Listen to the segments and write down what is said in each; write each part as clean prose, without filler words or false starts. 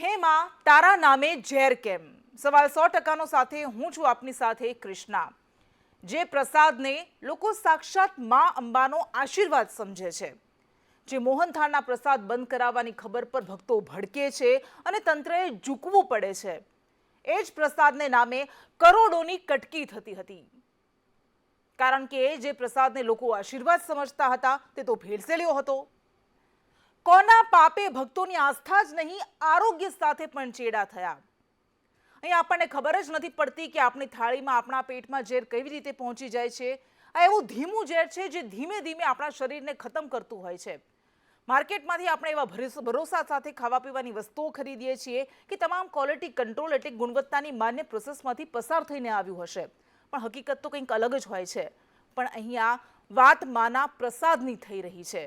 हेमा तारा नामे ઝેર કેમ? સવાલ 100%નો સાથે હું છું આપની સાથે કૃષ્ણા। જે પ્રસાદને લોકો સાક્ષાત માં અંબાનો આશીર્વાદ સમજે છે, જે મોહનથાળના પ્રસાદ બંધ કરાવવાની ખબર પર ભક્તો ભડકે છે અને તંત્રએ ઝૂકવું પડે છે, એ જ પ્રસાદને નામે કરોડોની કટકી થતી હતી। કારણ કે જે પ્રસાદને લોકો આશીર્વાદ સમજતા હતા તે તો ભેળસેળ્યો હતો। કોના પાપે ભક્તોની આસ્થા જ નહીં, આરોગ્ય સાથે પણ ચેડા થયા। અહીં આપણને ખબર જ નથી પડતી કે આપણી થાળીમાં, આપણા પેટમાં ઝેર કેવી રીતે પહોંચી જાય છે। આ એવું ધીમું ઝેર છે જે ધીમે ધીમે આપણા શરીરને ખતમ કરતું હોય છે। માર્કેટમાંથી આપણે એવા ભરોસા સાથે ખાવા પીવાની વસ્તુઓ ખરીદીએ છીએ કે તમામ ક્વોલિટી કંટ્રોલ એટલે ગુણવત્તાની માન્ય પ્રોસેસમાંથી પસાર થઈને આવ્યું હશે, પણ હકીકત તો કંઈક અલગ જ હોય છે। પણ અહીંયા વાત માના પ્રસાદની થઈ રહી છે।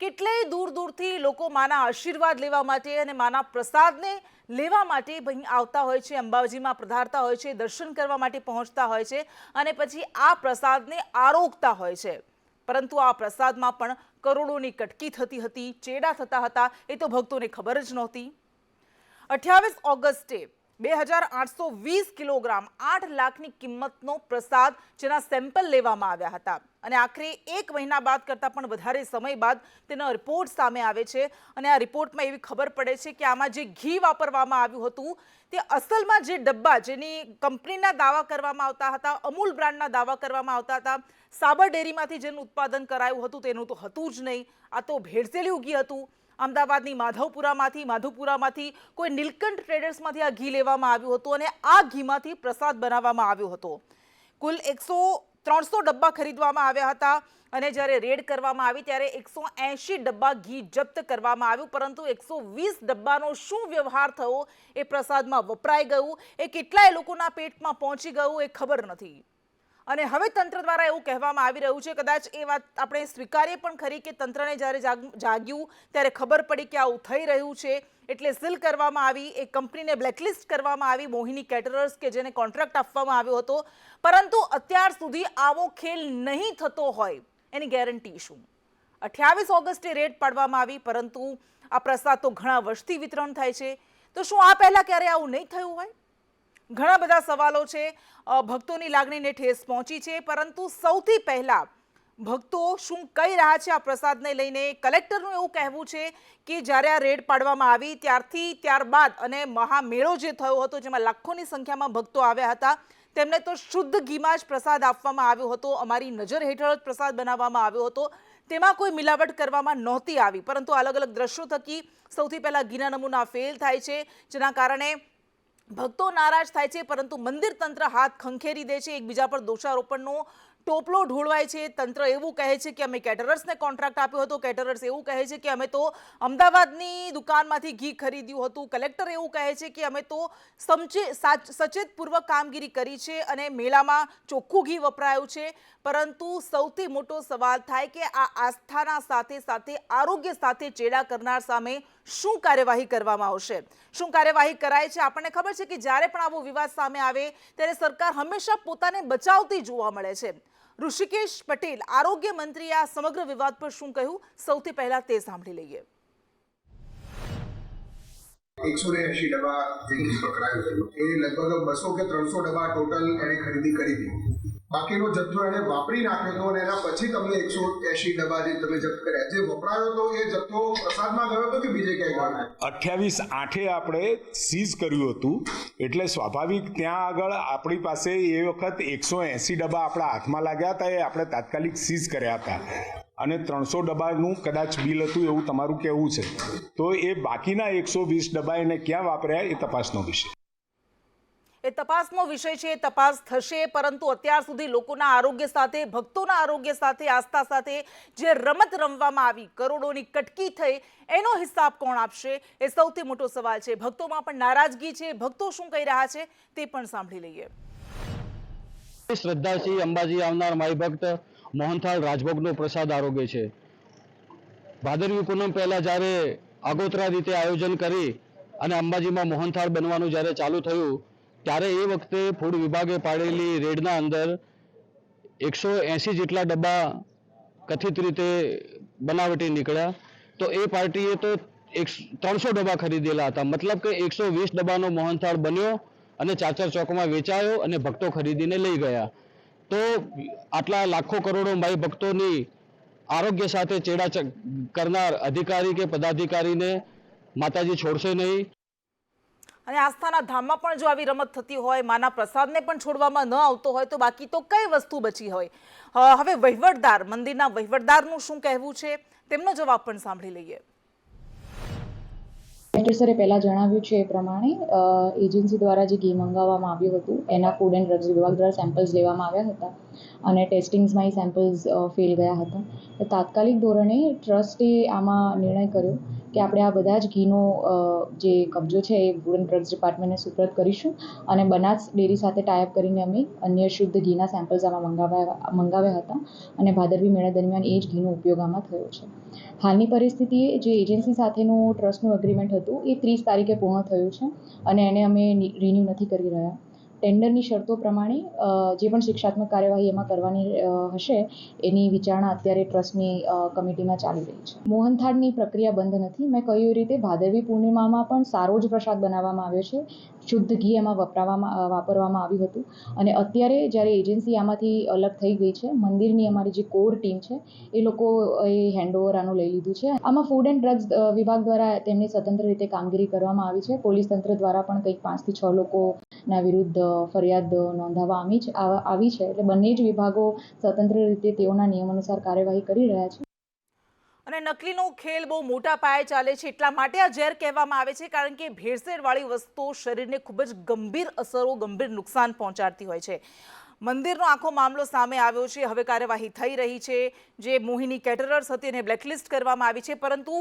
કેટલાય દૂર દૂરથી લોકો માના આશીર્વાદ લેવા માટે અને માના પ્રસાદને લેવા માટે આવતા હોય છે, અંબાજીમાં પધારતા હોય છે, દર્શન કરવા માટે પહોંચતા હોય છે અને પછી આ પ્રસાદને આરોગતા હોય છે। પરંતુ આ પ્રસાદમાં પણ કરોડોની કટકી થતી હતી, ચેડા થતા હતા, એ તો ભક્તોને ખબર જ નહોતી। 28 ઓગસ્ટે 2820 કિલોગ્રામ 8 લાખની કિંમતનો પ્રસાદ જેના સેમ્પલ લેવામાં આવ્યા હતા અને આખરે 1 મહિના બાદ કરતાં પણ વધારે સમય બાદ તેનો રિપોર્ટ સામે આવે છે અને આ રિપોર્ટમાં એવી ખબર પડે છે કે આમાં જે ઘી વાપરવામાં આવ્યું હતું તે અસલમાં જે ડબ્બા જેની કંપનીના દાવા કરવામાં આવતા હતા, અમૂલ બ્રાન્ડના દાવા કરવામાં આવતા હતા, સાબર ડેરીમાંથી જેનું ઉત્પાદન કરાયું હતું તેનું તો હતું જ નહીં। આ તો ભેળસેળ્યું ઘી હતું। અમદાવાદની માધવપુરામાંથી કોઈ નીલકંઠ ટ્રેડર્સમાંથી આ ઘી લેવામાં આવ્યું હતું અને આ ઘીમાંથી પ્રસાદ બનાવવામાં આવ્યો હતો। કુલ 300 ડબ્બા ખરીદવામાં આવ્યા હતા અને જ્યારે રેડ કરવામાં આવી ત્યારે 180 ડબ્બા ઘી જપ્ત કરવામાં આવ્યું, પરંતુ 120 ડબ્બાનો શું વ્યવહાર થયો, એ પ્રસાદમાં વપરાઈ ગયું, એ કેટલાય લોકોના પેટમાં પહોંચી ગયું, એ ખબર નથી। અને હવે તંત્ર દ્વારા એવું કહેવામાં આવી રહ્યું છે, કદાચ એ વાત આપણે સ્વીકારીએ પણ ખરી કે તંત્રને જ્યારે જાગ્યું ત્યારે ખબર પડી કે આવું થઈ રહ્યું છે એટલે સીલ કરવામાં આવી, એ કંપનીને બ્લેકલિસ્ટ કરવામાં આવી, મોહિની કેટરર્સ કે જેને કોન્ટ્રાક્ટ આપવામાં આવ્યો હતો। પરંતુ અત્યાર સુધી આવો ખેલ નહીં થતો હોય એની ગેરંટી શું? 28 ઓગસ્ટે રેડ પાડવામાં આવી, પરંતુ આ પ્રસાદ તો ઘણા વર્ષથી વિતરણ થાય છે, તો શું આ પહેલા ક્યારે આવું નહીં થયું હોય? ઘણા બધા સવાલો છે, ભક્તોની લાગણીને ઠેસ પહોંચી છે, પરંતુ સૌથી પહેલા ભક્તો શું કહી રહ્યા છે આ પ્રસાદને લઈને? કલેક્ટરનું એવું કહેવું છે કે જ્યારે આ રેડ પાડવામાં આવી ત્યારબાદ અને મહામેળો જે થયો હતો જેમાં લાખોની સંખ્યામાં ભક્તો આવ્યા હતા, તેમને તો શુદ્ધ ઘીમાં જ પ્રસાદ આપવામાં આવ્યો હતો, અમારી નજર હેઠળ જ પ્રસાદ બનાવવામાં આવ્યો હતો, તેમાં કોઈ મિલાવટ કરવામાં નહોતી આવી। પરંતુ અલગ અલગ દ્રશ્યો થકી સૌથી પહેલા ઘીના નમૂના ફેલ થાય છે, જેના કારણે ભક્તો નારાજ થાય છે, પરંતુ મંદિર તંત્ર હાથ ખંખેરી દે છે, એકબીજા પર દોષારોપણનો ટોપલો ઢોળવાય છે। તંત્ર એવું કહે છે કે અમે કેટરર્સને કોન્ટ્રાક્ટ આપ્યો હતો, કેટરર્સ એવું કહે છે કે અમે તો અમદાવાદની દુકાનમાંથી ઘી ખરીદ્યું હતું, કલેક્ટર એવું કહે છે કે અમે તો સચેતપૂર્વક કામગીરી કરી છે અને મેળામાં ચોખ્ખું ઘી વપરાયું છે। પરંતુ સૌથી મોટો સવાલ થાય કે આ આસ્થાના સાથે સાથે આરોગ્ય સાથે ચેડા કરનાર સામે શું કાર્યવાહી કરવામાં આવશે, શું કાર્યવાહી કરાય છે? આપણને ખબર છે કે જ્યારે પણ આવો વિવાદ સામે આવે ત્યારે સરકાર હંમેશા પોતાને બચાવતી જોવા મળે છે। ઋષિકેશ પટેલ આરોગ્ય મંત્રીએ આ સમગ્ર વિવાદ પર શું કહ્યું, સૌથી પહેલા તે સાંભળી લઈએ। 180 ડબ્બા જે પકડાયું થયું એ લગભગ 200 કે 300 ડબ્બા ટોટલ એને ખરીદી કરી હતી, બાકીનો જથ્થો એને વાપરી નાખ્યો હતો અને એના પછી તમને 180 ડબ્બા જે તમે જપ્ત કર્યા, જે વપરાયો હતો એ જથ્થો પ્રસાદમાં ગયો હતો કે બીજે ક્યાંય ગયો? 28/8 આપણે સીઝ કર્યું હતું, એટલે સ્વાભાવિક ત્યાં આગળ આપણી પાસે એ વખત 180 ડબ્બા આપણા હાથમાં લાગ્યા હતા, એ આપણે તાત્કાલિક સીઝ કર્યા હતા અને 300 ડબ્બાનું કદાચ બિલ હતું એવું તમારું કહેવું છે, તો એ બાકીના 120 ડબ્બા એને ક્યાં વાપર્યા એ તપાસનો વિષય છે, તપાસ થશે। પરંતુ અત્યાર સુધી લોકોના આરોગ્ય સાથે, ભક્તોના આરોગ્ય સાથે, આસ્થા સાથે જે રમત રમવામાં આવી, કરોડોની કટકી થઈ, એનો હિસાબ કોણ આપશે, એ સૌથી મોટો સવાલ છે। ભક્તોમાં પણ નારાજગી છે, ભક્તો શું કહી રહ્યા છે તે પણ સાંભળી લઈએ। શ્રદ્ધાથી અંબાજી આવનાર માઈ ભક્ત મોહનથાળ રાજભોગનો પ્રસાદ આરોગે છે। ભાદરવી પૂનમ પહેલા જ્યારે આગોતરા રીતે આયોજન કરી અને અંબાજીમાં મોહનથાળ બનવાનું જ્યારે ચાલુ થયું ત્યારે એ વખતે ફૂડ વિભાગે પાડેલી રેડના અંદર 180 જેટલા ડબ્બા કથિત રીતે બનાવટી નીકળ્યા। તો એ પાર્ટીએ તો 300 ડબ્બા ખરીદેલા હતા, મતલબ કે 120 ડબ્બાનો મોહનથાળ બન્યો અને ચાચર ચોકમાં વેચાયો અને ભક્તો ખરીદીને લઈ ગયા. તો આટલા લાખો કરોડો માઈ ભક્તોની આરોગ્ય સાથે ચેડા કરનાર અધિકારી કે પદાધિકારીને માતાજી છોડશે નહીં. અને આસ્થાના ધામમાં પણ જો આવી રમત થતી હોય, માના પ્રસાદને પણ છોડવામાં ન આવતો હોય, તો બાકી તો કઈ વસ્તુ બચી હોય. હવે વહીવટદાર, મંદિરના વહીવટદારનું શું કહેવું છે, તેમનો જવાબ પણ સાંભળી લઈએ. કલેક્ટર સરે પહેલાં જણાવ્યું છે એ પ્રમાણે એજન્સી દ્વારા જે ઘી મંગાવવામાં આવ્યું હતું એના ફૂડ એન્ડ ડ્રગ્સ વિભાગ દ્વારા સેમ્પલ્સ લેવામાં આવ્યા હતા અને ટેસ્ટિંગ્સમાં એ સેમ્પલ્સ ફેલ ગયા હતા. તાત્કાલિક ધોરણે ટ્રસ્ટે આમાં નિર્ણય કર્યો કે આપણે આ બધા જ ઘીનો જે કબજો છે એ ફૂડ એન્ડ ડ્રગ્સ ડિપાર્ટમેન્ટને સુપ્રત કરીશું અને બનાસ ડેરી સાથે ટાઈપ કરીને અમે અન્ય શુદ્ધ ઘીના સેમ્પલ્સ આમાં મંગાવ્યા હતા અને ભાદરવી મેળા દરમિયાન એ જ ઘીનો ઉપયોગ આમાં થયો છે. હાલની પરિસ્થિતિએ જે એજન્સી સાથેનું ટ્રસ્ટનું એગ્રીમેન્ટ હતું એ 30 તારીખે પૂર્ણ થયું છે અને એને અમે રિન્યૂ નથી કરી રહ્યા. ટેન્ડરની શરતો પ્રમાણે જે પણ શિક્ષાત્મક કાર્યવાહી એમાં કરવાની હશે એની વિચારણા અત્યારે ટ્રસ્ટની કમિટીમાં ચાલી રહી છે. મોહનથાળની પ્રક્રિયા બંધ નથી. મેં કહ્યું એ રીતે ભાદરવી પૂર્ણિમામાં પણ સારો જ પ્રસાદ બનાવવામાં આવ્યો છે. શુદ્ધ ઘી એમાં વાપરવામાં આવ્યું હતું અને અત્યારે જ્યારે એજન્સી આમાંથી અલગ થઈ ગઈ છે, મંદિરની અમારી જે કોર ટીમ છે એ લોકો એ હેન્ડઓવર આનું લઈ લીધું છે. આમાં ફૂડ એન્ડ ડ્રગ્સ વિભાગ દ્વારા તેમની સ્વતંત્ર રીતે કામગીરી કરવામાં આવી છે. પોલીસ તંત્ર દ્વારા પણ કંઈક 5 થી 6 લોકોના વિરુદ્ધ ફરિયાદ નોંધાવવા આવી છે. એટલે બંને જ વિભાગો સ્વતંત્ર રીતે તેઓના નિયમ અનુસાર કાર્યવાહી કરી રહ્યા છે. અને નકલીનો ખેલ બહુ મોટા પાયે ચાલે છે, એટલા માટે આ ઝેર કહેવામાં આવે છે, કારણ કે ભેળસેળવાળી વસ્તુઓ શરીરને ખૂબ જ ગંભીર અસરો, ગંભીર નુકસાન પહોંચાડતી હોય છે. મંદિરનો આખો મામલો સામે આવ્યો છે. હવે કાર્યવાહી થઈ રહી છે. જે મોહિની કેટરર્સ હતી એને બ્લેકલિસ્ટ કરવામાં આવી છે, પરંતુ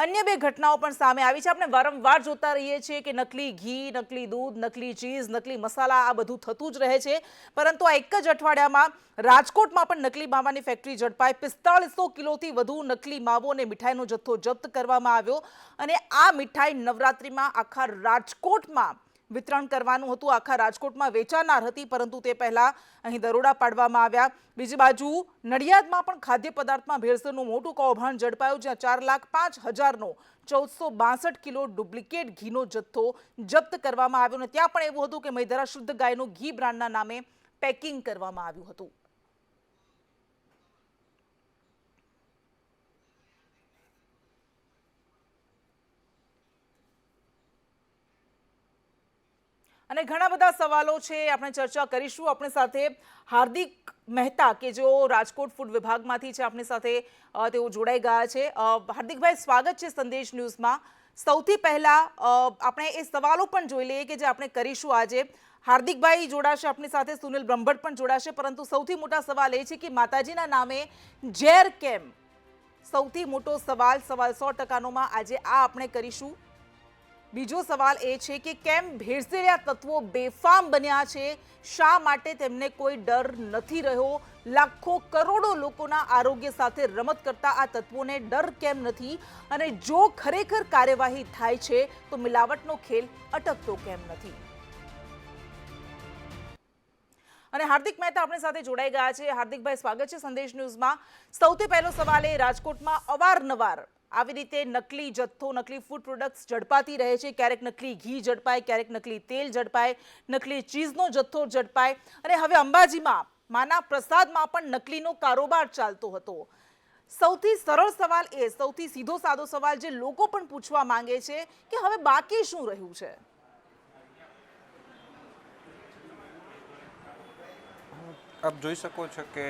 અન્ય 2 ઘટનાઓ પણ સામે આવી છે. આપણે વારંવાર જોતા રહીએ છીએ કે નકલી ઘી, નકલી દૂધ, નકલી ચીઝ, નકલી મસાલા આ બધું થતું જ રહે છે. પરંતુ આ એક જ અઠવાડિયામાં રાજકોટમાં પણ નકલી માવાની ફેક્ટરી ઝડપાઈ. 4500 કિલોથી વધુ નકલી માવો અને મીઠાઈનો જથ્થો જપ્ત કરવામાં આવ્યો અને આ મીઠાઈ નવરાત્રિમાં આખા રાજકોટમાં વિતરણ કરવાનું હતું, આખા રાજકોટમાં વેચાનાર હતી, પરંતુ તે પહેલા અહીં દરોડા પાડવામાં આવ્યા. બીજી બાજુ નડિયાદમાં પણ ખાદ્ય પદાર્થમાં ભેળસેળનું મોટું કૌભાંડ ઝડપાયું, જ્યાં 4,05,000નો 1462 કિલો ડુપ્લિકેટ ઘીનો જથ્થો જપ્ત કરવામાં આવ્યો અને ત્યાં પણ એવું હતું કે મૈદરા શુદ્ધ ગાયનું ઘી બ્રાન્ડના નામે પેકિંગ કરવામાં આવ્યું હતું. અને ઘણા બધા સવાલો છે, આપણે ચર્ચા કરીશું. આપણી સાથે હાર્દિક મહેતા કે જેઓ રાજકોટ ફૂડ વિભાગમાંથી છે, આપણી સાથે તેઓ જોડાઈ ગયા છે. હાર્દિકભાઈ, સ્વાગત છે સંદેશ ન્યૂઝમાં. સૌથી પહેલા આપણે એ સવાલો પણ જોઈ લઈએ કે જે આપણે કરીશું આજે. હાર્દિકભાઈ જોડાશે આપણી સાથે, સુનિલ બ્રહ્મભટ્ટ પણ જોડાશે, પરંતુ સૌથી મોટા સવાલ એ છે કે માતાજીના નામે ઝેર કેમ? સૌથી મોટો સવાલ 100%માં આજે આ આપણે કરીશું. બીજો સવાલ એ છે કે કેમ ભેળસેળિયા તત્વો બેફામ બન્યા છે? શા માટે તેમને કોઈ ડર નથી રહ્યો? લાખો કરોડો લોકોના આરોગ્ય સાથે રમત કરતા આ તત્વોને ડર કેમ નથી? અને જો ખરેખર કાર્યવાહી થાય છે તો મિલાવટનો ખેલ અટકતો કેમ નથી? અને હાર્દિક મહેતા આપણી સાથે જોડાઈ ગયા છે. હાર્દિકભાઈ, સ્વાગત છે સંદેશ ન્યૂઝમાં. સૌથી પહેલો સવાલ એ, રાજકોટમાં અવારનવાર આવી રીતે નકલી જથ્થો, નકલી ફૂડ પ્રોડક્ટ્સ ઝડપાતી રહે છે. ક્યારેક નકલી ઘી ઝડપાય, ક્યારેક નકલી તેલ ઝડપાય, નકલી ચીઝનો જથ્થો ઝડપાય અને હવે અંબાજીમાં માના પ્રસાદમાં પણ નકલીનો કારોબાર ચાલતો હતો. સૌથી સરળ સવાલ એ, સૌથી સીધો સાદો સવાલ જે લોકો પણ પૂછવા માંગે છે કે હવે બાકી શું રહ્યું છે? આપ જોઈ શકો છો કે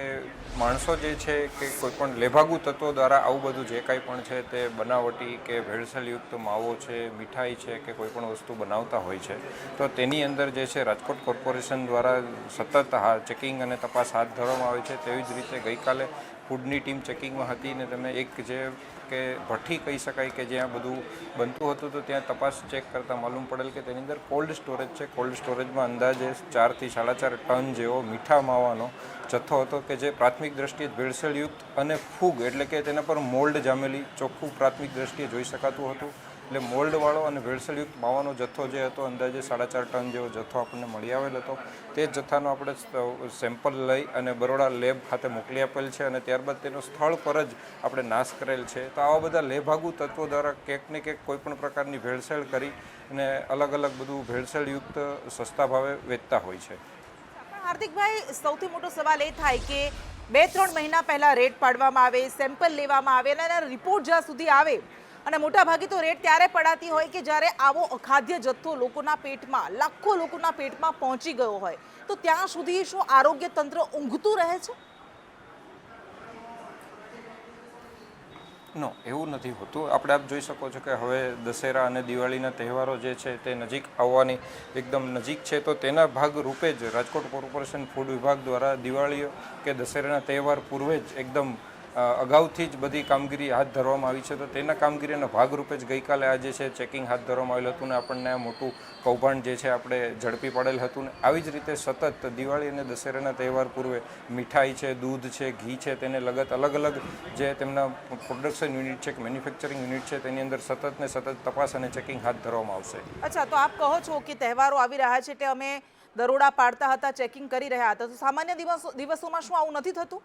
માણસો જે છે કે કોઈ પણ લેભાગુ તત્વો દ્વારા આવું બધું જે કાંઈ પણ છે તે બનાવટી કે ભેળસેળયુક્ત માવો છે, મીઠાઈ છે કે કોઈ પણ વસ્તુ બનાવતા હોય છે, તો તેની અંદર જે છે રાજકોટ કોર્પોરેશન દ્વારા સતત ચેકિંગ અને તપાસ હાથ ધરવામાં આવે છે. તેવી જ રીતે ગઈકાલે ફૂડની ટીમ ચેકિંગમાં હતી અને તમે એક જે કે ભઠ્ઠી કહી શકાય કે જ્યાં બધું બનતું હતું, તો ત્યાં તપાસ ચેક કરતાં માલુમ પડેલ કે તેની અંદર કોલ્ડ સ્ટોરેજ છે. કોલ્ડ સ્ટોરેજમાં અંદાજે 4 થી 4.5 ટન જેવો મીઠા માવાનો જથ્થો હતો કે જે પ્રાથમિક દ્રષ્ટિએ ભેળસેળયુક્ત અને ફૂગ એટલે કે તેના પર મોલ્ડ જામેલી ચોખ્ખું પ્રાથમિક દ્રષ્ટિએ જોઈ શકાતું હતું. એટલે મોલ્ડવાળો અને ભેળસેળયુક્ત માવાનો જથ્થો જે હતો અંદાજે 4.5 ટન જેવો જથ્થો આપણને મળી આવેલ હતો. તે જ જથ્થાનો આપણે સેમ્પલ લઈ અને બરોડા લેબ ખાતે મોકલી આપેલ છે અને ત્યારબાદ તેનો સ્થળ પર જ આપણે નાશ કરેલ છે. તો આવા બધા લેભાગુ તત્વો દ્વારા ક્યાંક ને ક્યાંક કોઈપણ પ્રકારની ભેળસેળ કરી અને અલગ અલગ બધું ભેળસેળયુક્ત સસ્તા ભાવે વેચતા હોય છે. હાર્દિકભાઈ, સૌથી મોટો સવાલ એ થાય કે 2-3 મહિના પહેલા રેડ પાડવામાં આવે, સેમ્પલ લેવામાં આવે અને એના રિપોર્ટ જ્યાં સુધી આવે, અને મોટાભાગે તો રેડ ત્યારે પડાતી હોય કે જ્યારે આવો અખાદ્ય જથ્થો લોકોના પેટમાં, લાખો લોકોના પેટમાં પહોંચી ગયો હોય, તો ત્યાં સુધી શું આરોગ્ય તંત્ર ઊંઘતું રહે છે? નો, એવું નથી હોતું. આપણે આપ જોઈ શકો છો કે હવે દશેરા અને દિવાળીના તહેવારો જે છે તે નજીક આવવાની એકદમ નજીક છે. તો તેના ભાગ રૂપે જ રાજકોટ કોર્પોરેશન ફૂડ વિભાગ દ્વારા દિવાળી કે દશેરાના તહેવાર પૂર્વે જ એકદમ અગાઉથી જ બધી કામગીરી હાથ ધરવામાં આવી છે. તો તેના કામગીરીના ભાગરૂપે જ ગઈકાલે આ જે છે ચેકિંગ હાથ ધરવામાં આવેલું હતું ને આપણને આ મોટું કૌભાંડ જે છે આપણે ઝડપી પાડેલ હતું. ને આવી જ રીતે સતત દિવાળી અને દશેરાના તહેવાર પૂર્વે મીઠાઈ છે, દૂધ છે, ઘી છે, તેને લગત અલગ અલગ જે તેમના પ્રોડક્શન યુનિટ છે કે મેન્યુફેક્ચરિંગ યુનિટ છે તેની અંદર સતત ને સતત તપાસ અને ચેકિંગ હાથ ધરવામાં આવશે. અચ્છા, તો આપ કહો છો કે તહેવારો આવી રહ્યા છે એટલે અમે દરોડા પાડતા હતા, ચેકિંગ કરી રહ્યા હતા, તો સામાન્ય દિવસોમાં શું આવું નથી થતું?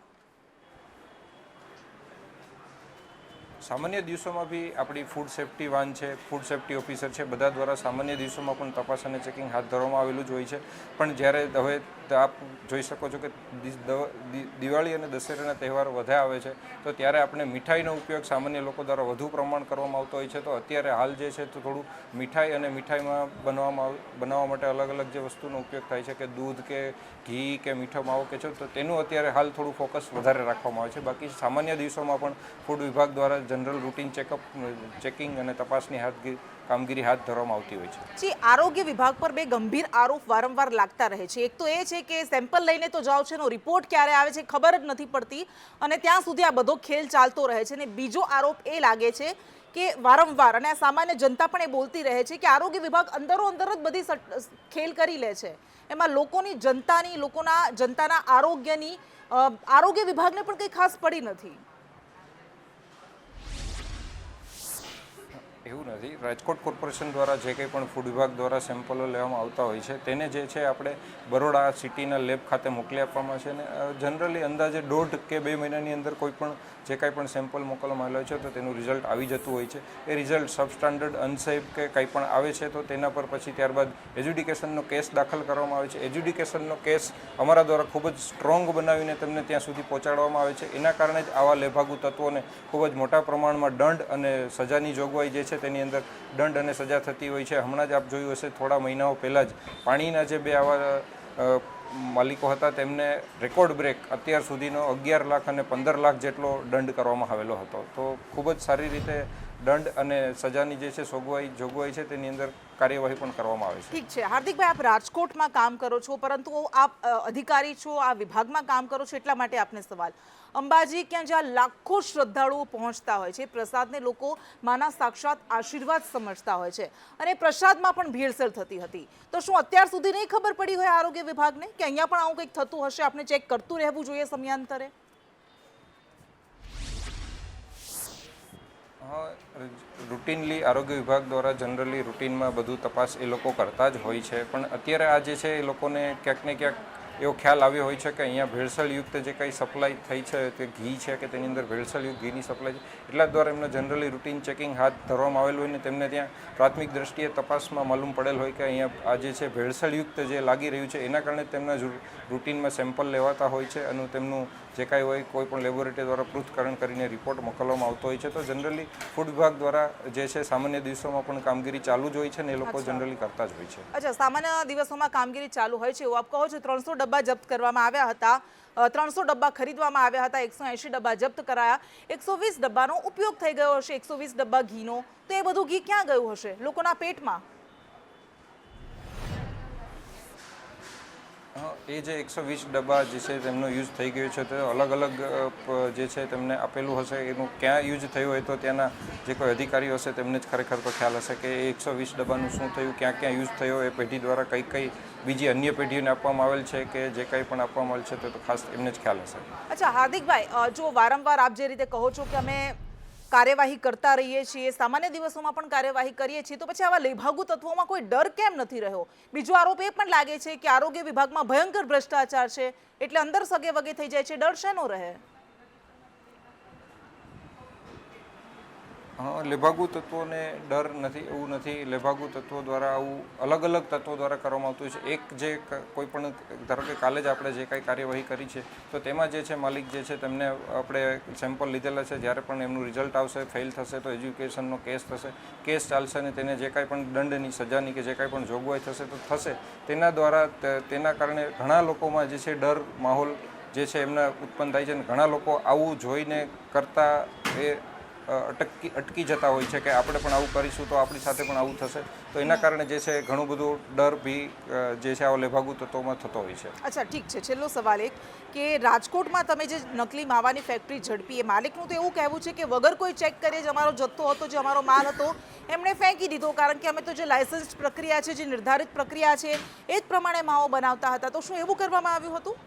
સામાન્ય દિવસોમાં બી આપણી ફૂડ સેફ્ટી વાન છે, ફૂડ સેફ્ટી ઓફિસર છે, બધા દ્વારા સામાન્ય દિવસોમાં પણ તપાસ અને ચેકિંગ હાથ ધરવામાં આવેલું જ હોય છે. પણ જ્યારે હવે આપ જોઈ શકો છો કે દિવાળી અને દશેરાના તહેવાર વધારે આવે છે તો ત્યારે આપણે મીઠાઈનો ઉપયોગ સામાન્ય લોકો દ્વારા વધુ પ્રમાણ કરવામાં આવતો હોય છે. તો અત્યારે હાલ જે છે તો થોડું મીઠાઈ અને મીઠાઈમાં બનાવવા માટે અલગ અલગ જે વસ્તુનો ઉપયોગ થાય છે કે દૂધ કે ઘી કે મીઠો માવો કે છે, તો તેનું અત્યારે હાલ થોડું ફોકસ વધારે રાખવામાં આવે છે. બાકી સામાન્ય દિવસોમાં પણ ફૂડ વિભાગ દ્વારા જનરલ રૂટીન ચેકિંગ અને તપાસની કામગીરી હાથ ધરવામાં આવતી હોય છે. જી, આરોગ્ય વિભાગ પર બે ગંભીર આરોપ વારંવાર લાગતા રહે છે. એક તો એ છે કે સેમ્પલ લઈને તો જાઓ છે, એનો રિપોર્ટ ક્યારે આવે છે ખબર જ નથી પડતી અને ત્યાં સુધી આ બધો ખેલ ચાલતો રહે છે. અને બીજો આરોપ એ લાગે છે કે વારંવાર, અને આ સામાન્ય જનતા પણ એ બોલતી રહે છે કે આરોગ્ય વિભાગ અંદરો અંદર જ બધી ખેલ કરી લે છે. એમાં જનતાના આરોગ્યની આરોગ્ય વિભાગને પણ કંઈ ખાસ પડી નથી. એવું નથી. રાજકોટ કોર્પોરેશન દ્વારા જે કંઈ પણ ફૂડ વિભાગ દ્વારા સેમ્પલો લેવામાં આવતા હોય છે તેને જે છે આપણે બરોડા સિટીના લેબ ખાતે મોકલી આપવામાં છે. અને જનરલી અંદાજે 1.5 કે 2 મહિનાની અંદર કોઈ પણ જે કાંઈ પણ સેમ્પલ મોકલવામાં આવેલો છે તો તેનું રિઝલ્ટ આવી જતું હોય છે. એ રિઝલ્ટ સબસ્ટાન્ડર્ડ, અનસેફ કે કંઈ પણ આવે છે તો તેના પર પછી ત્યારબાદ એજ્યુડિકેશનનો કેસ દાખલ કરવામાં આવે છે. એજ્યુડિકેશનનો કેસ અમારા દ્વારા ખૂબ જ સ્ટ્રોંગ બનાવીને તેમને ત્યાં સુધી પહોંચાડવામાં આવે છે. એના કારણે જ આવા લેભાગુ તત્વોને ખૂબ જ મોટા પ્રમાણમાં દંડ અને સજાની જોગવાઈ જે છે તેની અંદર દંડ અને સજા થતી હોય છે. હમણાં જ આપ જોયું હશે થોડા મહિનાઓ પહેલાં જ પાણીના જે બે આવા માલિકો હતા તેમને રેકોર્ડ બ્રેક અત્યાર સુધીનો 11 લાખ અને 15 લાખ જેટલો દંડ કરવામાં આવેલો હતો. તો ખૂબ જ સારી રીતે દંડ અને સજાની જે છે જોગવાઈ છે તેની અંદર કાર્યવાહી પણ કરવામાં આવે છે. ઠીક છે હાર્દિકભાઈ, આપ રાજકોટમાં કામ કરો છો પરંતુ આપ અધિકારી છો, આ વિભાગમાં કામ કરો છો, એટલા માટે આપને સવાલ. અંબાજી ક્યાં જ્યાં લાખો શ્રદ્ધાળુઓ પહોંચતા હોય છે, પ્રસાદને લોકો માના સાક્ષાત આશીર્વાદ સમજતા હોય છે અને પ્રસાદમાં પણ ભેળસેળ થતી હતી, તો શું અત્યાર સુધી નહીં ખબર પડી હોય આરોગ્ય વિભાગને કે અહીંયા પણ આવું કંઈક થતું હશે, આપણે ચેક કરતું રહેવું જોઈએ સમયાંતરે? રૂટીનલી આરોગ્ય વિભાગ દ્વારા જનરલી રૂટીનમાં બધું તપાસ એ લોકો કરતા જ હોય છે. પણ અત્યારે આ જે છે એ લોકોને ક્યાંક ને ક્યાંક એવો ખ્યાલ આવ્યો હોય છે કે અહીંયા ભેળસેળયુક્ત જે કંઈ સપ્લાય થઈ છે તે ઘી છે કે તેની અંદર ભેળસેળયુક્ત ઘીની સપ્લાય છે, એટલા દ્વારા એમને જનરલી રૂટીન ચેકિંગ હાથ ધરવામાં આવેલું હોય ને તેમને ત્યાં પ્રાથમિક દ્રષ્ટિએ તપાસમાં માલુમ પડેલ હોય કે અહીંયા આ જે છે ભેળસેળયુક્ત જે લાગી રહ્યું છે એના કારણે તેમના રૂટીનમાં સેમ્પલ લેવાતા હોય છે અને તેમનું જે કાંઈ હોય કોઈ પણ લેબોરેટરી દ્વારા પૃથ્થકરણ કરીને રિપોર્ટ મોકલવામાં આવતો હોય છે. તો જનરલી ફૂડ વિભાગ દ્વારા જે છે સામાન્ય દિવસોમાં પણ કામગીરી ચાલુ જ હોય છે ને એ લોકો જનરલી કરતા જ હોય છે. અચ્છા, સામાન્ય દિવસોમાં કામગીરી ચાલુ હોય છે એવું આપ કહો છો. 300 ડબ્બા જપ્ત કરવામાં આવ્યા હતા, 300 ડબ્બા ખરીદવામાં આવ્યા હતા, 180 ડબ્બા જપ્ત કરાયા, 120 ડબ્બાનો ઉપયોગ થઈ ગયો હશે, 120 ડબ્બા ઘીનો, તો એ બધું ઘી ક્યાં ગયું હશે? લોકોના પેટમાં? એ જે 120 ડબ્બા જે છે તેમનો યુઝ થઈ ગયો છે તે અલગ અલગ જે છે તેમને આપેલું હશે, એનું ક્યાં યુઝ થયું હોય તો ત્યાંના જે કોઈ અધિકારીઓ હશે તેમને જ ખરેખર તો ખ્યાલ હશે કે એ 120 ડબ્બાનું શું થયું, ક્યાં ક્યાં યુઝ થયો, એ પેઢી દ્વારા કઈ બીજી અન્ય પેઢીઓને આપવામાં આવેલ છે કે જે કંઈ પણ આપવામાં આવેલ છે તો ખાસ એમને જ ખ્યાલ હશે. અચ્છા હાર્દિકભાઈ, જો વારંવાર આપ જે રીતે કહો છો કે અમે કાર્યવાહી કરતા રહીએ છીએ, સામાન્ય દિવસોમાં પણ કાર્યવાહી કરીએ છીએ, તો પછી આવા લેભાગુ તત્વોમાં કોઈ ડર કેમ નથી રહ્યો? બીજો આરોપ એ પણ લાગે છે કે આરોગ્ય વિભાગમાં ભયંકર ભ્રષ્ટાચાર છે, એટલે અંદર સગે વગે થઈ જાય છે. ડર શેનો રહે? લેભાગુ તત્વોને ડર નથી એવું નથી. લેભાગુ તત્વો દ્વારા આવું અલગ અલગ તત્વો દ્વારા કરવામાં આવતું છે. એક જે કોઈ પણ ધારો કે કાલે જ આપણે જે કાંઈ કાર્યવાહી કરી છે તો તેમાં જે છે માલિક જે છે તેમને આપણે સેમ્પલ લીધેલા છે. જ્યારે પણ એમનું રિઝલ્ટ આવશે, ફેલ થશે તો એજ્યુકેશનનો કેસ થશે, કેસ ચાલશે અને તેને જે કાંઈ પણ દંડની સજાની કે જે કાંઈ પણ જોગવાઈ થશે તો થશે. તેના દ્વારા તેના કારણે ઘણા લોકોમાં જે છે ડર માહોલ જે છે એમના ઉત્પન્ન થાય છે અને ઘણા લોકો આવું જોઈને કરતા એ અટકી જતા હોય છે કે આપણે પણ આવું કરીશું તો આપણી સાથે પણ આવું થશે. તો એના કારણે જે છે ઘણું બધું ડર બી જે છે આવા લેભાગુ તત્વોમાં થતો હોય છે. અચ્છા, ઠીક છે. છેલ્લો સવાલ એક કે રાજકોટમાં તમે જે નકલી માવાની ફેક્ટરી ઝડપી, એ માલિકનું તો એવું કહેવું છે કે વગર કોઈ ચેક કરે જ અમારો જથ્થો હતો, જે અમારો માલ હતો એમણે ફેંકી દીધો, કારણ કે અમે તો જે લાયસન્સ પ્રક્રિયા છે, જે નિર્ધારિત પ્રક્રિયા છે એ જ પ્રમાણે માવો બનાવતા હતા. તો શું એવું કરવામાં આવ્યું હતું?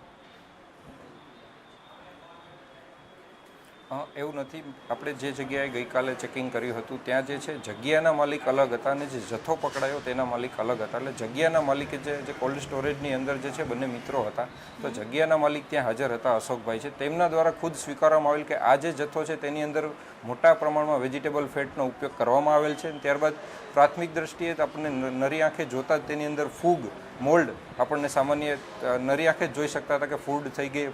એવું નથી. આપણે જે જગ્યાએ ગઈકાલે ચેકિંગ કર્યું હતું ત્યાં જે છે જગ્યાના માલિક અલગ હતા અને જે જથ્થો પકડાયો તેના માલિક અલગ હતા. એટલે જગ્યાના માલિકે જે કોલ્ડ સ્ટોરેજની અંદર જે છે બંને મિત્રો હતા, તો જગ્યાના માલિક ત્યાં હાજર હતા, અશોકભાઈ છે. તેમના દ્વારા ખુદ સ્વીકારવામાં આવેલ કે આ જે જથ્થો છે તેની અંદર મોટા પ્રમાણમાં વેજીટેબલ ફેટનો ઉપયોગ કરવામાં આવેલ છે. ત્યારબાદ પ્રાથમિક દ્રષ્ટિએ આપણને નરી આંખે જોતા જ તેની અંદર ફૂગ, મોલ્ડ આપણને સામાન્ય નરી આંખે જ જોઈ શકતા હતા કે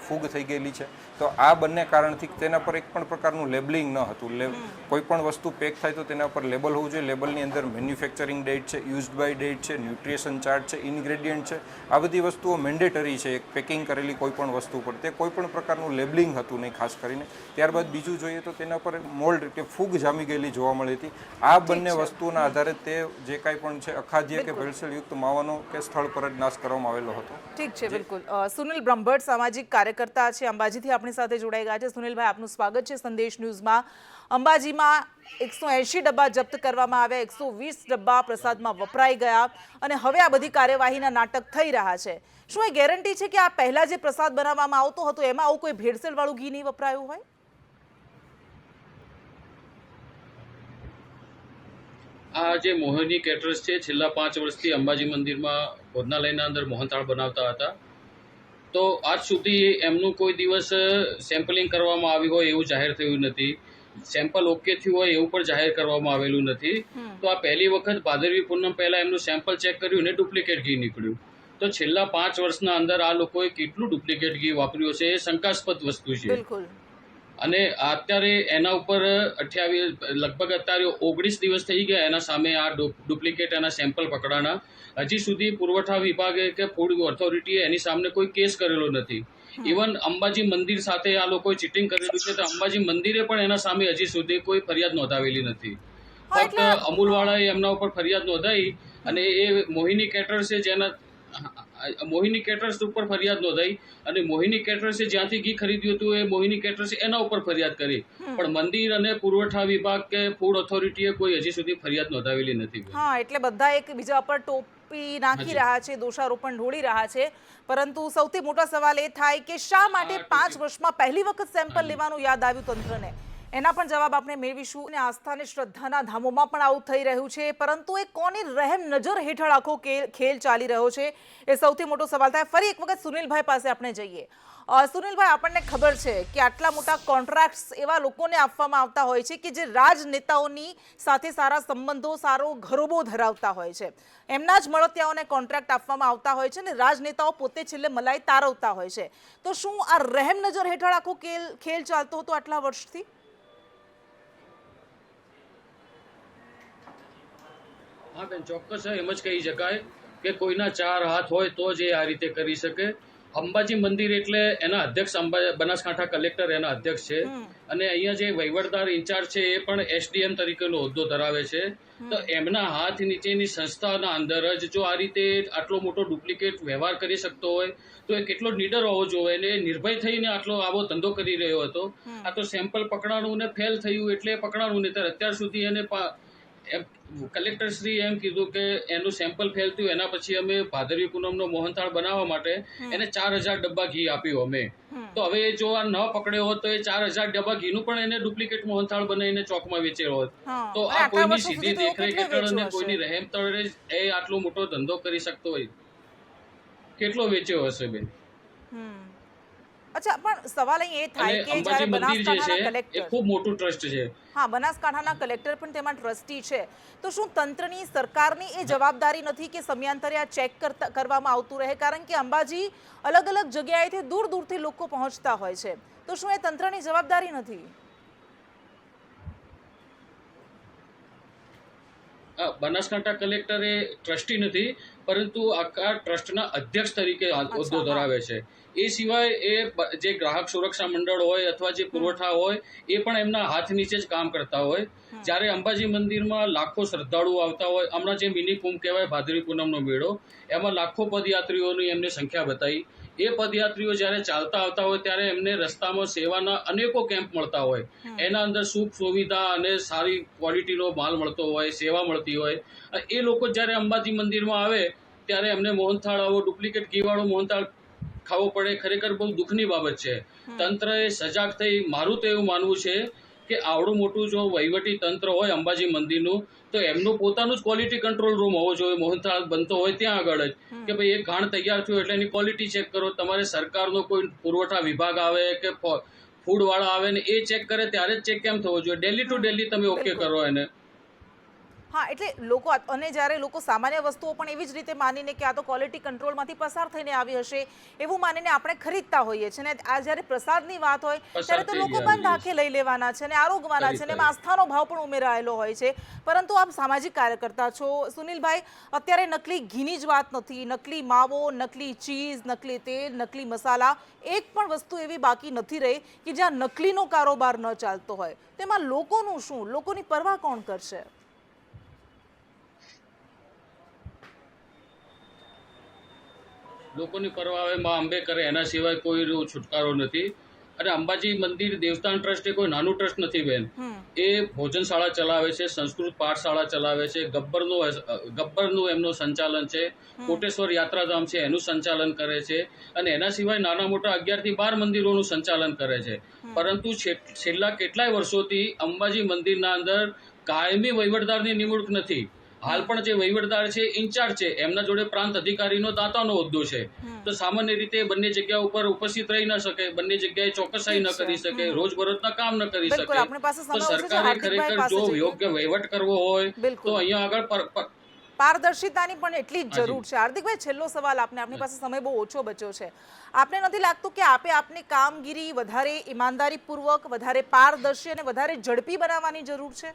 ફૂગ થઈ ગયેલી છે. તો આ બંને કારણથી તેના પર એક પણ પ્રકારનું લેબલિંગ ન હતું. કોઈ પણ વસ્તુ પેક થાય તો તેના પર લેબલ હોવું જોઈએ. લેબલની અંદર મેન્યુફેક્ચરિંગ ડેટ છે, યુઝડ બાય ડેટ છે, ન્યુટ્રિશન ચાર્ટ છે, ઇન્ગ્રેડિયન્ટ છે, આ બધી વસ્તુઓ મેન્ડેટરી છે એક પેકિંગ કરેલી કોઈ પણ વસ્તુ પર. તે કોઈ પણ પ્રકારનું લેબલિંગ હતું નહીં ખાસ કરીને. ત્યારબાદ બીજું જોઈએ તો તેના પર મોલ્ડ કે ફૂગ જામી ગયેલી જોવા મળી હતી. આ બંને વસ્તુઓના આધારે તે જે કાંઈ પણ છે અખાદ્ય કે ભેળસેળયુક્ત માવાનો કે સ્થળ પર જ નાશ કરવામાં આવેલો હતો. ઠીક છે, બિલકુલ. સુનિલ બ્રહ્મભટ્ટ સામાજિક કાર્યકર્તા છે, અંબાજીથી આપણી સાથે જોડાઈ ગયા છે. સુનિલભાઈ, આપનું સ્વાગત છે સંદેશ ન્યૂઝમાં. અંબાજીમાં 180 ડબ્બા જપ્ત કરવામાં આવ્યા, 120 ડબ્બા પ્રસાદમાં વપરાઈ ગયા અને હવે આ બધી કાર્યવાહીના નાટક થઈ રહ્યા છે. શું એ ગેરંટી છે કે આ પહેલા જે પ્રસાદ બનાવવામાં આવતો હતો એમાં આવું કોઈ ભેળસેળવાળું ઘી નહીં વપરાયું હોય? આ જે મોહિની કેટરર્સ છે છેલ્લા 5 વર્ષથી અંબાજી મંદિરમાં ભોજનાલયના અંદર મોહનથાળ બનાવતા હતા. તો આજ સુધી એમનું કોઈ દિવસ સેમ્પલિંગ કરવામાં આવ્યું હોય એવું જાહેર થયું નથી. સેમ્પલ ઓકે થયું હોય એવું પણ જાહેર કરવામાં આવેલું નથી. તો આ પહેલી વખત ભાદરવી પૂનમ પહેલા એમનું સેમ્પલ ચેક કર્યું ને ડુપ્લિકેટ ઘી નીકળ્યું. તો છેલ્લા 5 વર્ષના અંદર આ લોકોએ કેટલું ડુપ્લિકેટ ઘી વાપર્યું છે એ શંકાસ્પદ વસ્તુ છે. બિલકુલ. અને અત્યારે એના ઉપર 28 લગભગ અત્યારે 19 દિવસ થઈ ગયા એના સામે આ ડુપ્લિકેટ એના સેમ્પલ પકડાના. હજી સુધી પુરવઠા વિભાગે કે ફૂડ ઓથોરિટીએ એની સામે કોઈ કેસ કરેલો નથી. ઇવન અંબાજી મંદિર સાથે આ લોકોએ ચીટિંગ કરેલું છે તો અંબાજી મંદિરે પણ એના સામે હજી સુધી કોઈ ફરિયાદ નોંધાવેલી નથી. ફક્ત અમૂલવાળાએ એમના ઉપર ફરિયાદ નોંધાઈ અને એ મોહિની કેટરર્સે જેના મોહિની કેટરર્સ ઉપર ફરિયાદ નોંધાઈ અને મોહિની કેટરર્સે જ્યાંથી ઘી ખરીદ્યું હતું એ મોહિની કેટરર્સે એના ઉપર ફરિયાદ કરી. પણ મંદિર અને પુરવઠા વિભાગ કે ફૂડ ઓથોરિટીએ કોઈ હજી સુધી ફરિયાદ નોંધાવેલી નથી. હા, એટલે બધા એકબીજા પર ટોપી નાખી રહ્યા છે, દોષારોપણ ઢોળી રહ્યા છે. પરંતુ સૌથી મોટો સવાલ એ થાય કે શા માટે 5 વર્ષમાં પહેલી વખત સેમ્પલ લેવાનું યાદ આવ્યું તંત્રને? એના પણ જવાબ આપણે મેળવીશું. અને આસ્થા અને શ્રદ્ધાના ધામોમાં પણ આવું થઈ રહ્યું છે, પરંતુ એ કોની રહેમ નજર હેઠળ આખો ખેલ ચાલી રહ્યો છે એ સૌથી મોટો સવાલ થાય. ફરી એક વખત સુનિલભાઈ પાસે આપણે જઈએ. સુનિલભાઈ, આપણને ખબર છે કે આટલા મોટા કોન્ટ્રાક્ટ્સ એવા લોકોને આપવામાં આવતા હોય છે કે જે રાજનેતાઓની સાથે સારા સંબંધો, સારો ઘરોબો ધરાવતા હોય છે. એમના જ મળતિયાઓને કોન્ટ્રાક્ટ આપવામાં આવતા હોય છે અને રાજનેતાઓ પોતે છેલ્લે મલાઈ તારવતા હોય છે. તો શું આ રહેમ નજર હેઠળ આખો ખેલ ચાલતો હતો આટલા વર્ષથી? હા બેન, ચોક્કસ એમ જ કહી શકાય કે કોઈના 4 હાથ હોય તો જ એ આ રીતે કરી શકે. અંબાજી મંદિર એટલે એના અધ્યક્ષ બનાસકાંઠા કલેક્ટર એના અધ્યક્ષ છે અને અહીંયા જે વહીવટદાર ઇન્ચાર્જ છે એ પણ એસડીએમ તરીકેનો હોદ્દો ધરાવે છે. તો એમના હાથ નીચેની સંસ્થાના અંદર જ જો આ રીતે આટલો મોટો ડુપ્લિકેટ વ્યવહાર કરી શકતો હોય તો એ કેટલો નીડર હોવો જોઈએ અને નિર્ભય થઈને આવો ધંધો કરી રહ્યો હતો. આ તો સેમ્પલ પકડાણું ને ફેલ થયું એટલે પકડાણું, નહીં અત્યાર સુધી એને કલેક્ટર શ્રી એમ કીધું કે એનું સેમ્પલ ફેલ થયું એના પછી અમે ભાદરવી પૂનમનો મોહનથાળ બનાવવા માટે એને 4000 ડબ્બા ઘી આપ્યું અમે. તો હવે જો આ ન પકડ્યો હોત તો એ 4000 ડબ્બા ઘીનું પણ એને ડુપ્લિકેટ મોહનથાળ બનાવીને ચોકમાં વેચેલો હોત. હા, તો અને આ આટલા કોઈની વર્ષો સીધી સુધી તો દેખરેખ કેટલે હેઠળ અને વેચ્યો કોઈની હશે? રહેમ તળે જ એ આટલો મોટો ધંધો કરી શકતો હોય, કેટલો વેચ્યો હશે બેન? અચ્છા, પણ સવાલ અહીં એ અને થાય કે જ્યારે અંબાજી મંદિર જે છે બનાસકાંઠાના એ કલેક્ટર, ખૂબ મોટું ટ્રસ્ટ છે. હા, બનાસકાંઠાના કલેક્ટર પણ તેમાં ટ્રસ્ટી છે, તો શું તંત્રની, સરકારની એ જવાબદારી નથી કે સમયાંતરે આ ચેક કરવામાં આવતું રહે? કારણ કે અંબાજી અલગ અલગ જગ્યાએથી દૂર દૂરથી લોકો પહોંચતા હોય છે, તો શું એ તંત્રની જવાબદારી નથી? બનાસકાંઠા કલેક્ટર એ ટ્રસ્ટી નથી, પરંતુ આખા ટ્રસ્ટના અધ્યક્ષ તરીકે હોદ્દો હા. ધરાવે છે. એ સિવાય જે ગ્રાહક સુરક્ષા મંડળ હોય અથવા જે પુરવઠા હોય એ પણ એમના હાથ નીચે જ કામ કરતા હોય. જ્યારે અંબાજી મંદિરમાં લાખો શ્રદ્ધાળુઓ આવતા હોય, હમણાં જે મિની કુંભ કહેવાય ભાદરવી પૂનમનો મેળો, એમાં લાખો પદયાત્રીઓની એમને સંખ્યા બતાવી. એ પદયાત્રીઓ જ્યારે ચાલતા આવતા હોય ત્યારે એમને રસ્તામાં સેવાના અનેકો કેમ્પ મળતા હોય. એના અંદર સુખ સુવિધા અને સારી ક્વોલિટીનો માલ મળતો હોય, સેવા મળતી હોય. એ લોકો જ્યારે અંબાજી મંદિરમાં આવે ત્યારે એમને મોહનથાળ આવો ડુપ્લિકેટ ઘીવાળો મોહનથાળ ખાવો પડે, ખરેખર બહુ દુઃખની બાબત છે. તંત્રએ સજાગ થઈ, મારું તો એવું માનવું છે કે આવડું મોટું જો વહીવટી તંત્ર હોય અંબાજી મંદિરનું, તો એમનું પોતાનું જ ક્વોલિટી કંટ્રોલ રૂમ હોવો જોઈએ. મોહનથાળ બનતો હોય ત્યાં આગળ જ કે ભાઈ એક ઘાણ તૈયાર થયું એટલે એની ક્વોલિટી ચેક કરો. તમારે સરકારનો કોઈ પુરવઠા વિભાગ આવે કે ફૂડવાળા આવે ને એ ચેક કરે ત્યારે જ ચેક કેમ થવો જોઈએ? ડેલી ટુ ડેલી તમે ઓકે કરો એને. હા, એટલે લોકો, અને જ્યારે લોકો સામાન્ય વસ્તુઓ પણ એવી જ રીતે માનીને કે આ તો ક્વોલિટી કંટ્રોલમાંથી પસાર થઈને આવી હશે એવું માનીને આપણે ખરીદતા હોઈએ છીએ, ને આ જ્યારે પ્રસાદની વાત હોય ત્યારે તો લોકો બંધ આંખે લઈ લેવાના છે ને આરોગવાના છે, ને એમાં આસ્થાનો ભાવ પણ ઉમેરાયેલો હોય છે. પરંતુ આપ સામાજિક કાર્યકર્તા છો સુનિલભાઈ, અત્યારે નકલી ઘીની જ વાત નથી, નકલી માવો, નકલી ચીઝ, નકલી તેલ, નકલી મસાલા, એક પણ વસ્તુ એવી બાકી નથી રહી કે જ્યાં નકલીનો કારોબાર ન ચાલતો હોય. તેમાં લોકોનું શું? લોકોની પરવા કોણ કરશે? લોકોની પરવા હવે માં અંબે કરે, એના સિવાય કોઈ છુટકારો નથી. અને અંબાજી મંદિર દેવસ્થાન ટ્રસ્ટ એ કોઈ નાનું ટ્રસ્ટ નથી બેન. એ ભોજનશાળા ચલાવે છે, સંસ્કૃત પાઠશાળા ચલાવે છે, ગબ્બરનું એમનું સંચાલન છે, કોટેશ્વર યાત્રાધામ છે એનું સંચાલન કરે છે, અને એના સિવાય નાના મોટા 11 થી 12 મંદિરોનું સંચાલન કરે છે. પરંતુ છેલ્લા કેટલાય વર્ષોથી અંબાજી મંદિરના અંદર કાયમી વહીવટદારની નિમણૂક નથી. હાલ પણ જે વહીવટદાર છે, ઇન્ચાર્જ છે, એમના જોડે પ્રાંત અધિકારીનો દાતાનો હોદ્દો છે. તો સામાન્ય રીતે બંને જગ્યા ઉપર ઉપસ્થિત રહી ન શકે, બંને જગ્યાએ ચોકસાઈ ન કરી શકે, રોજબરોજના કામ ન કરી શકે. તો સરકારે ખરેખર જો યોગ્ય વહીવટ કરવો હોય તો અહીંયા આગળ પારદર્શિતાની પણ એટલી જ જરૂર છે. હાર્દિકભાઈ, છેલ્લો સવાલ આપને, આપણી પાસે સમય બહુ ઓછો બચ્યો છે. આપને નથી લાગતું કે આપની કામગીરી વધારે ઈમાનદારીપૂર્વક, વધારે પારદર્શી અને વધારે ઝડપી બનાવવાની જરૂર છે?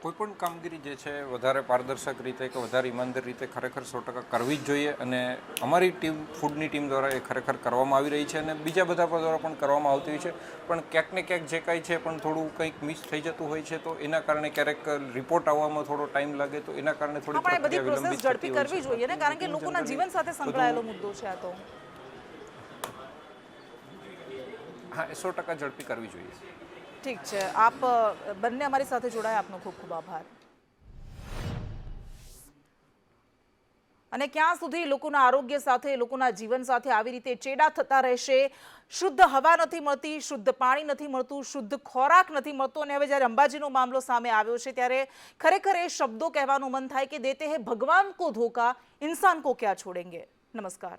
કોઈ પણ કામગીરી જે છે વધારે પારદર્શક રીતે કે વધારે ઈમાનદાર રીતે ખરેખર 100% કરવી જ જોઈએ, અને અમારી ટીમ, ફૂડની ટીમ દ્વારા એ ખરેખર કરવામાં આવી રહી છે, અને બીજા બધા દ્વારા પણ કરવામાં આવતી હોય છે. પણ ક્યાંક ને ક્યાંક જે કાંઈ છે પણ થોડું કંઈક મિસ થઈ જતું હોય છે, તો એના કારણે ક્યારેક રિપોર્ટ આવવામાં થોડો ટાઈમ લાગે, તો એના કારણે થોડી બધી પ્રોસેસ ઝડપી કરવી જોઈએ ને, કારણ કે લોકોના જીવન સાથે સંકળાયેલો મુદ્દો છે આ તો. હા, 100% ઝડપી કરવી જોઈએ. ઠીક છે, આપ બંને અમારી સાથે જોડાયા, આપનો ખૂબ ખૂબ આભાર. અને ક્યાં સુધી લોકોના આરોગ્ય સાથે, લોકોના જીવન સાથે આવી રીતે ચેડા થતા રહેશે? શુદ્ધ હવા નથી મળતી, શુદ્ધ પાણી નથી મળતું, શુદ્ધ ખોરાક નથી મળતો, અને હવે જ્યારે અંબાજીનો મામલો સામે આવ્યો છે ત્યારે ખરેખર એ શબ્દો કહેવાનું મન થાય કે દેતે હે ભગવાન કો ધોખા, ઇન્સાન કો ક્યાં છોડેંગે. નમસ્કાર.